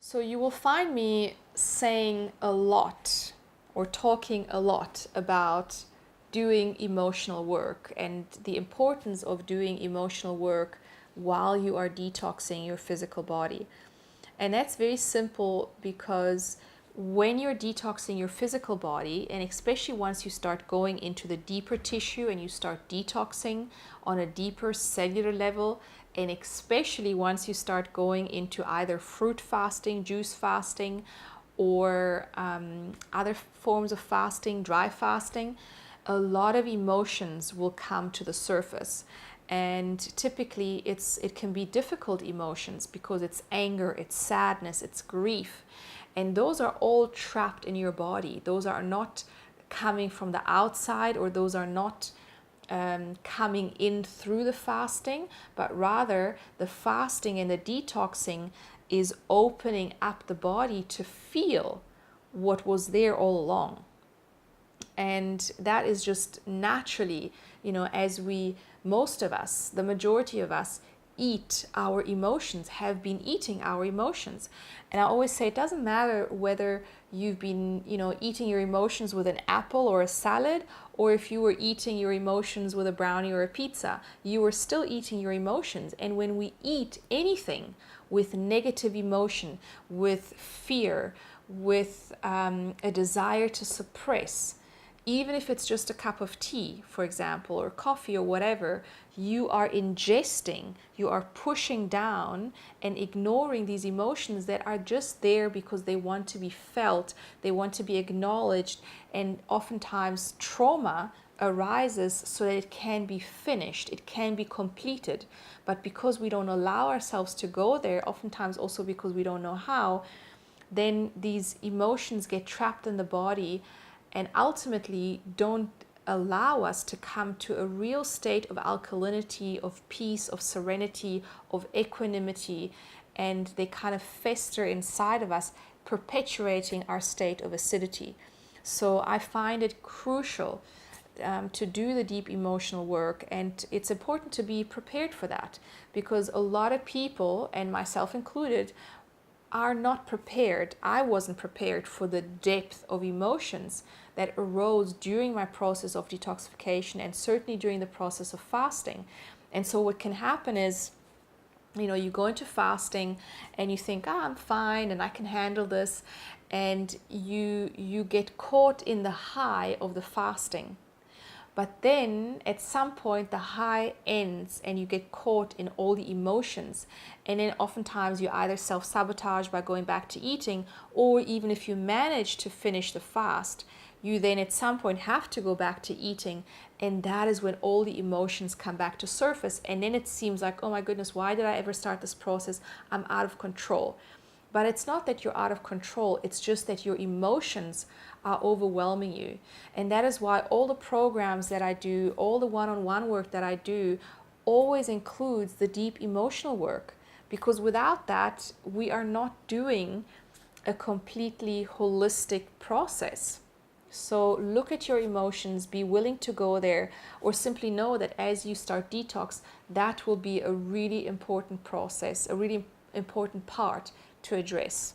So you will find me saying a lot or talking a lot about doing emotional work and the importance of doing emotional work while you are detoxing your physical body. And that's very simple because when you're detoxing your physical body, and especially once you start going into the deeper tissue and you start detoxing on a deeper cellular level, and especially once you start going into either fruit fasting, juice fasting, or other forms of fasting, dry fasting, a lot of emotions will come to the surface. And typically it can be difficult emotions because it's anger, it's sadness, it's grief. And those are all trapped in your body. Those are not coming from the outside, or those are not coming in through the fasting, but rather the fasting and the detoxing is opening up the body to feel what was there all along. And that is just naturally, as most of us, the majority of us, eat our emotions, have been eating our emotions. And I always say it doesn't matter whether you've been, eating your emotions with an apple or a salad, or if you were eating your emotions with a brownie or a pizza, you were still eating your emotions. And when we eat anything with negative emotion, with fear, with a desire to suppress, even if it's just a cup of tea, for example, or coffee or whatever, you are ingesting, you are pushing down and ignoring these emotions that are just there because they want to be felt, they want to be acknowledged, and oftentimes trauma arises so that it can be finished, it can be completed. But because we don't allow ourselves to go there, oftentimes also because we don't know how, then these emotions get trapped in the body and ultimately don't allow us to come to a real state of alkalinity, of peace, of serenity, of equanimity, and they kind of fester inside of us, perpetuating our state of acidity. So I find it crucial to do the deep emotional work, and it's important to be prepared for that, because a lot of people, and myself included, are not prepared. I wasn't prepared for the depth of emotions that arose during my process of detoxification, and certainly during the process of fasting. And so what can happen is, you go into fasting and you think, I'm fine and I can handle this, and you get caught in the high of the fasting. But then at some point the high ends and you get caught in all the emotions. And then oftentimes you either self-sabotage by going back to eating, or even if you manage to finish the fast, you then at some point have to go back to eating. And that is when all the emotions come back to surface. And then it seems like, oh my goodness, why did I ever start this process? I'm out of control. But it's not that you're out of control, it's just that your emotions are overwhelming you. And that is why all the programs that I do, all the one-on-one work that I do, always includes the deep emotional work. Because without that, we are not doing a completely holistic process. So look at your emotions, be willing to go there, or simply know that as you start detox, that will be a really important process, a really important part to address.